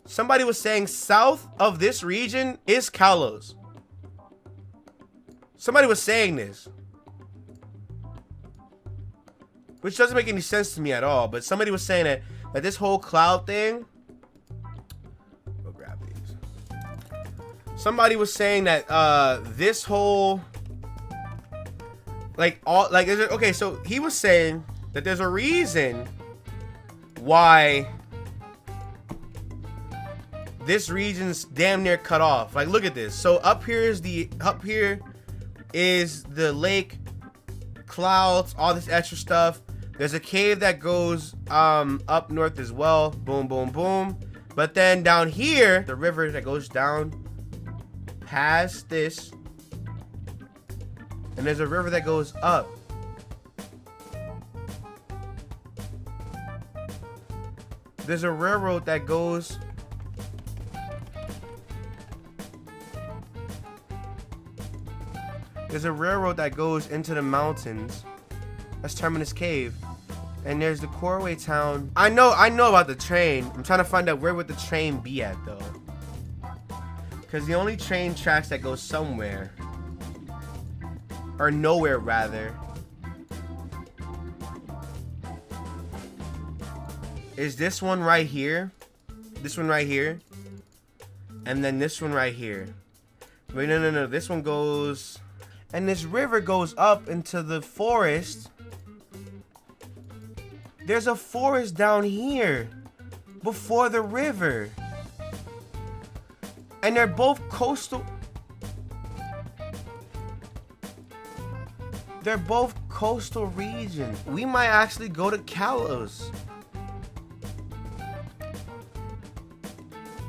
saying south of this region is Kalos. Somebody was saying this, which doesn't make any sense to me at all. But somebody was saying that this whole cloud thing. Go grab these. Somebody was saying that this whole okay. So he was saying that there's a reason why this region's damn near cut off. Like, look at this. So up here is the lake, clouds, all this extra stuff. There's a cave that goes up north as well. Boom, boom, boom. But then down here, the river that goes down past this, and there's a river that goes up. There's a railroad that goes into the mountains. That's Terminus Cave. And there's the Corway town. I know about the train. I'm trying to find out where would the train be at though. Because the only train tracks that go somewhere, or nowhere rather, is this one right here. This one right here. And then this one right here. Wait, no. This one goes, and this river goes up into the forest. There's a forest down here before the river. And they're both coastal. They're both coastal regions. We might actually go to Kalos.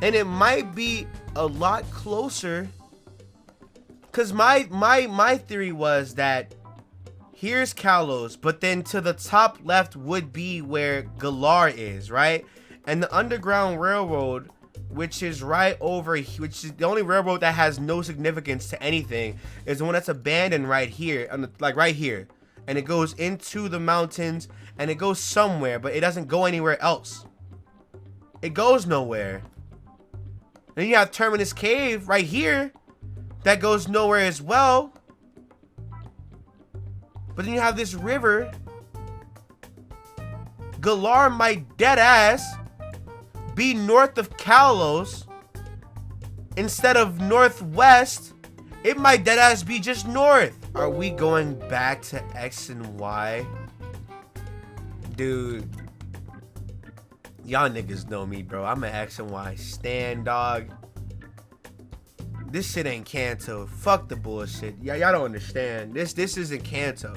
And it might be a lot closer. Cause my theory was that here's Kalos, but then to the top left would be where Galar is, right? And the Underground Railroad, which is right over here, which is the only railroad that has no significance to anything, is the one that's abandoned right here, like right here. And it goes into the mountains, and it goes somewhere, but it doesn't go anywhere else. It goes nowhere. Then you have Terminus Cave right here, that goes nowhere as well. But then you have this river. Galar might dead ass be north of Kalos instead of northwest. It might dead ass be just north. Are we going back to X and Y? Dude, y'all niggas know me, bro. I'm an X and Y stan, dog. This shit ain't Kanto. Fuck the bullshit. Y'all don't understand. This isn't Kanto.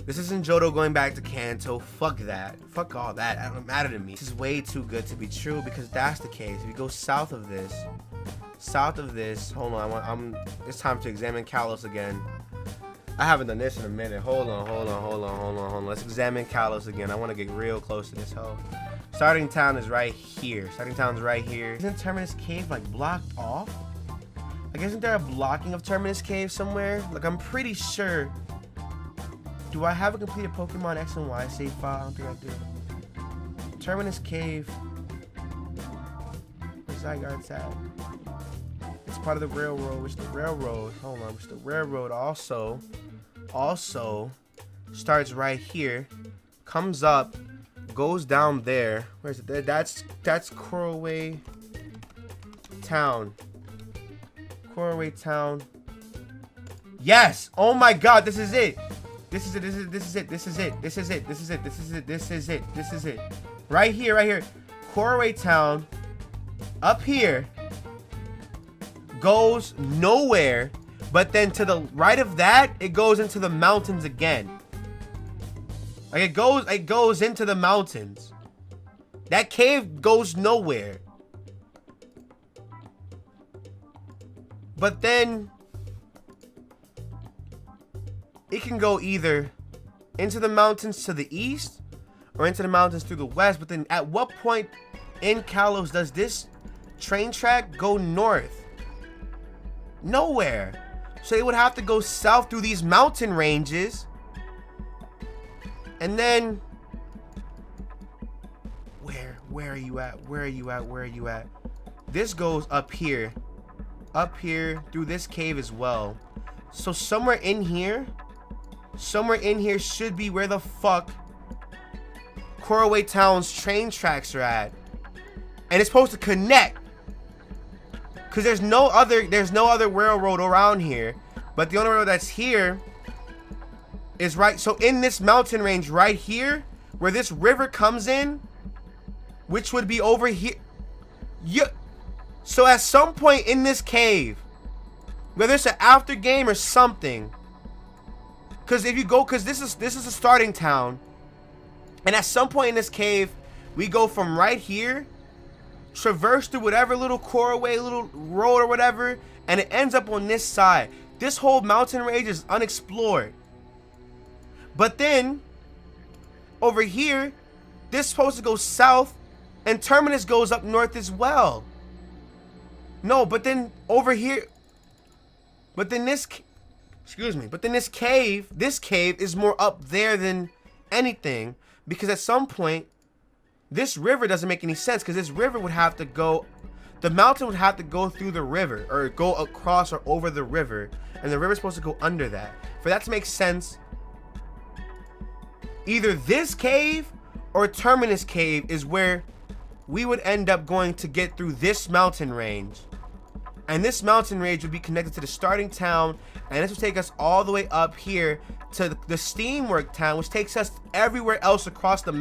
This isn't Johto going back to Kanto. Fuck that. Fuck all that. That don't matter to me. This is way too good to be true, because that's the case. If you go south of this, hold on. It's time to examine Kalos again. I haven't done this in a minute. Hold on. Let's examine Kalos again. I want to get real close to this hoe. Starting town is right here. Isn't Terminus Cave like blocked off? Like, isn't there a blocking of Terminus Cave somewhere? Like, I'm pretty sure. Do I have a completed Pokemon X and Y save file? I don't think I do. Terminus Cave. Where's Zygarde's at? It's part of the railroad. Which the railroad? Hold on. Which the railroad also starts right here, comes up, goes down there. Where's it? That's Corway Town. Corway Town. Yes! Oh my god, this is it. This is it. Right here. Corway Town. Up here. Goes nowhere. But then to the right of that, it goes into the mountains again. Like, it goes into the mountains. That cave goes nowhere. But then it can go either into the mountains to the east or into the mountains through the west. But then at what point in Kalos does this train track go north? Nowhere. So it would have to go south through these mountain ranges. And then Where are you at? Where are you at? Where are you at? This goes up here. Up here through this cave as well. So somewhere in here should be where the fuck Coraway Town's train tracks are at. And it's supposed to connect. Cause there's no other railroad around here. But the only railroad that's here is right. So in this mountain range right here, where this river comes in, which would be over here. Yeah. So at some point in this cave, whether it's an after game or something, because if you go, because this is a starting town, and at some point in this cave, we go from right here, traverse through whatever little Coraway little road or whatever, and it ends up on this side. This whole mountain range is unexplored. But then over here, this is supposed to go south, and Terminus goes up north as well. No, but then over here, but then this, excuse me, but then this cave is more up there than anything, because at some point, this river doesn't make any sense, because this river would have to go, the mountain would have to go through the river, or go across or over the river, and the river's supposed to go under that. For that to make sense, either this cave or Terminus Cave is where we would end up going to get through this mountain range. And this mountain range would be connected to the starting town, and this would take us all the way up here to the Steamwork town, which takes us everywhere else across the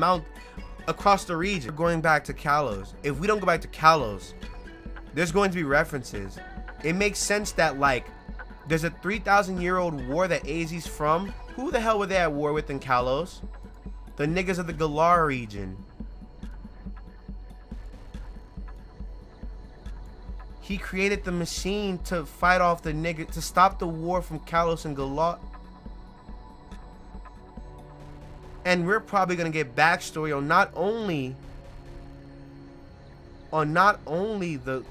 region. We're going back to Kalos. If we don't go back to Kalos, there's going to be references. It makes sense that, like, there's a 3,000-year-old war that AZ's from. Who the hell were they at war with in Kalos? The niggas of the Galar region. He created the machine to fight off the nigga, to stop the war from Kalos and Galar. And we're probably gonna get backstory on not only the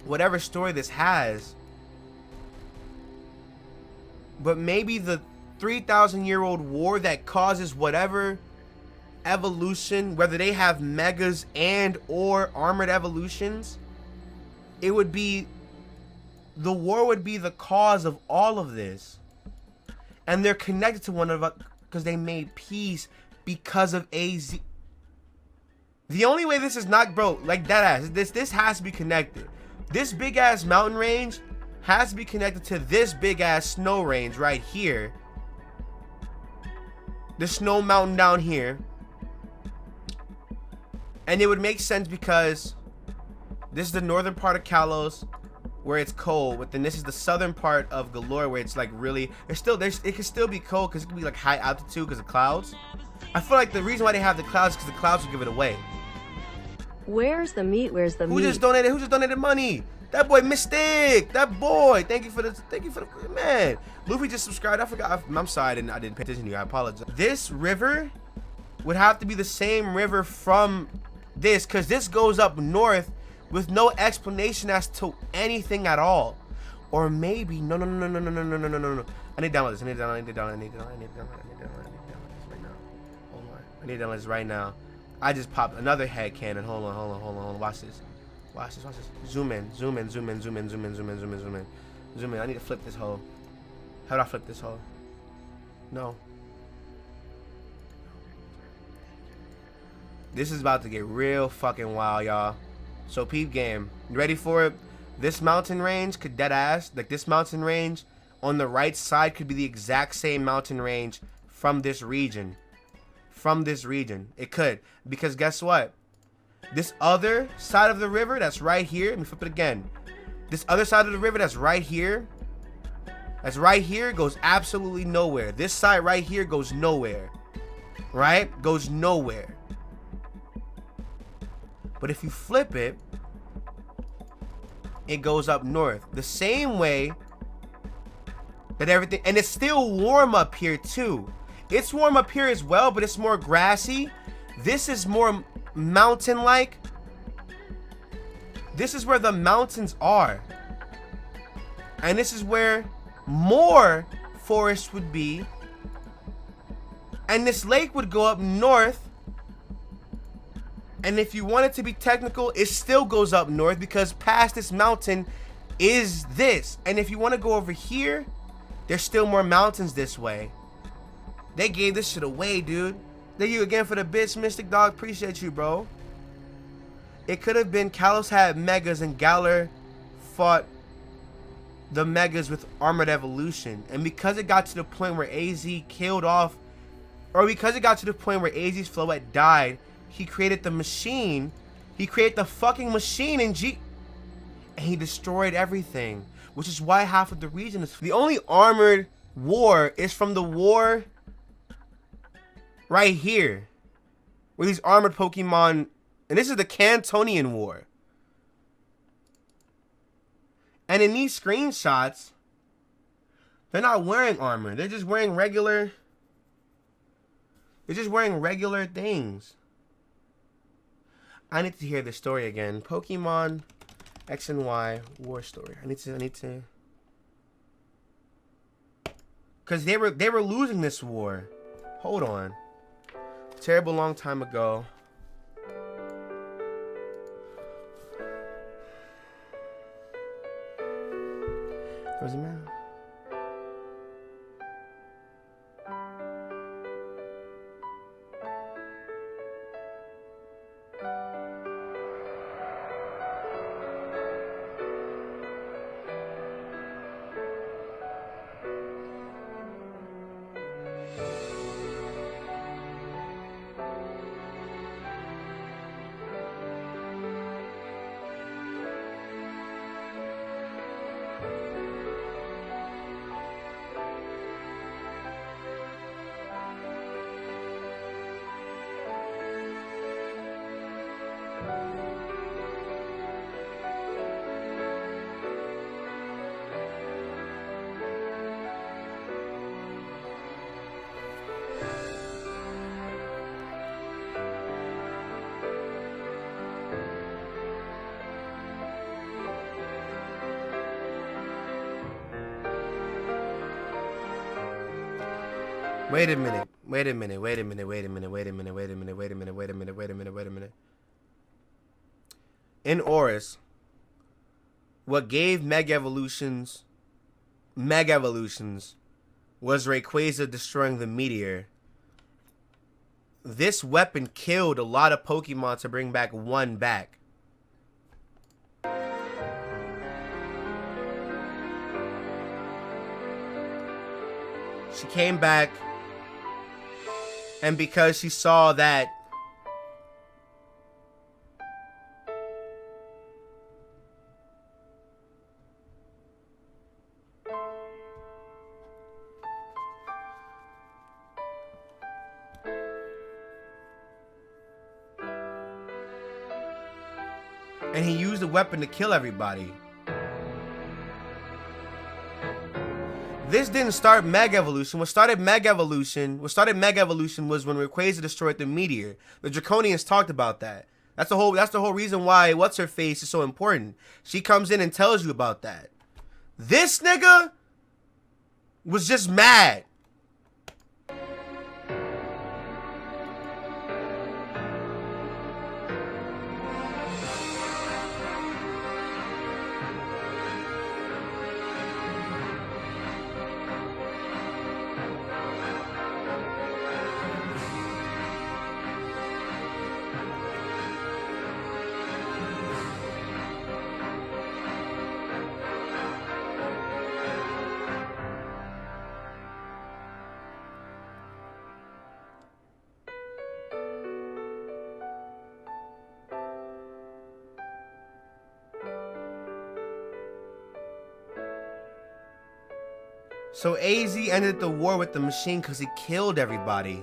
whatever story this has, but maybe the 3,000-year-old war that causes whatever evolution, whether they have megas and or armored evolutions. It would be, the war would be the cause of all of this. And they're connected to one another because they made peace because of AZ. The only way this is not, bro, like that ass, this has to be connected. This big ass mountain range has to be connected to this big ass snow range right here. The snow mountain down here. And it would make sense because this is the northern part of Kalos where it's cold, but then this is the southern part of Galar where it's like really, it can still be cold because it can be like high altitude because of clouds. I feel like the reason why they have the clouds is because the clouds will give it away. Where's the meat? Where's the meat? Who just donated money? That boy Mystic. That boy. Thank you for the man. Luffy just subscribed. I forgot. I'm sorry I didn't pay attention to you. I apologize. This river would have to be the same river from this, because this goes up north with no explanation as to anything at all. Or maybe no. I need to download this. I need to download this right now. Hold on. I need to download this right now. I just popped another head cannon. Hold on. Watch this. Zoom in. I need to flip this hole. How do I flip this hole? No. This is about to get real fucking wild, y'all. So peep game, you ready for it? This mountain range could dead ass, like this mountain range on the right side could be the exact same mountain range from this region. It could, because guess what? This other side of the river that's right here, let me flip it again. This other side of the river that's right here goes absolutely nowhere. This side right here goes nowhere. Right? Goes nowhere. But if you flip it, it goes up north. The same way that everything, and it's still warm up here too. It's warm up here as well, but it's more grassy. This is more mountain-like. This is where the mountains are. And this is where more forest would be. And this lake would go up north. And if you want it to be technical, it still goes up north because past this mountain is this. And if you want to go over here, there's still more mountains this way. They gave this shit away, dude. Thank you again for the bits, Mystic Dog. Appreciate you, bro. It could have been Kalos had megas and Galar fought the megas with armored evolution. And because it got to the point where AZ killed off, or because it got to the point where AZ's Floette died, he created the machine. He created the fucking machine in G. And he destroyed everything. Which is why half of the region is... The only armored war is from the war right here. Where these armored Pokemon... And this is the Cantonian War. And in these screenshots, they're not wearing armor. They're just wearing regular... They're just wearing regular things. I need to hear the story again. Pokemon X and Y war story. I need to. Cause they were losing this war. Hold on. Terrible long time ago. Doesn't matter. Wait a minute. In Oris, what gave Mega Evolutions was Rayquaza destroying the meteor. This weapon killed a lot of Pokemon to bring back one back. She came back, and because she saw that and he used the weapon to kill everybody. This didn't start Mega Evolution. What started Mega Evolution was when Rayquaza destroyed the meteor. The Draconians talked about that. That's the whole reason why What's Her Face is so important. She comes in and tells you about that. This nigga was just mad. So AZ ended the war with the machine because he killed everybody.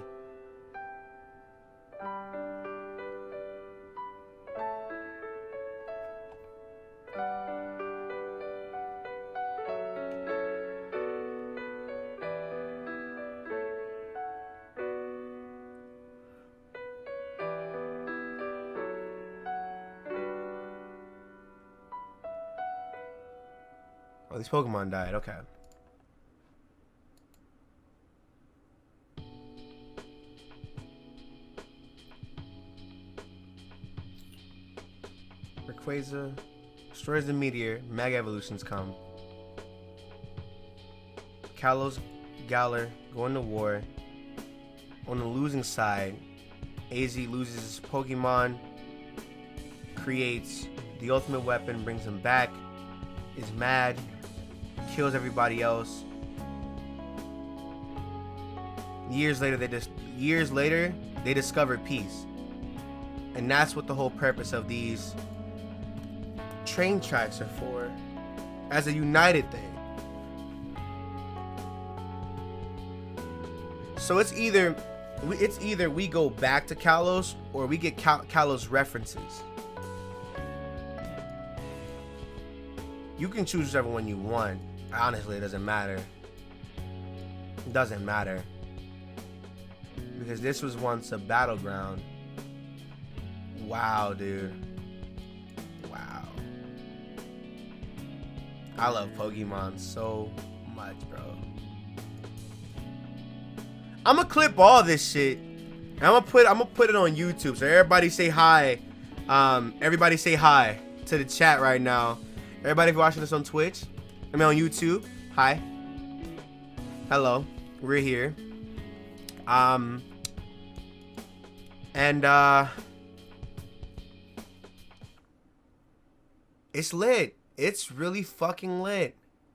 Oh, these Pokemon died, okay. Rayquaza destroys the meteor. Mega evolutions come. Kalos, Galar go into war. On the losing side, AZ loses his Pokemon, creates the ultimate weapon, brings him back, is mad, kills everybody else. Years later, they discover peace, and that's what the whole purpose of these train tracks are for, as a united thing. So it's either we go back to Kalos or we get Kalos references. You can choose whichever one you want. Honestly, it doesn't matter. It doesn't matter. Because this was once a battleground. Wow, dude. Wow. I love Pokemon so much, bro. I'm gonna clip all this shit. And I'm gonna put it on YouTube. So everybody say hi. Everybody say hi to the chat right now. Everybody if you're watching this on Twitch, I mean on YouTube, hi. Hello. We're here. It's lit. It's really fucking lit.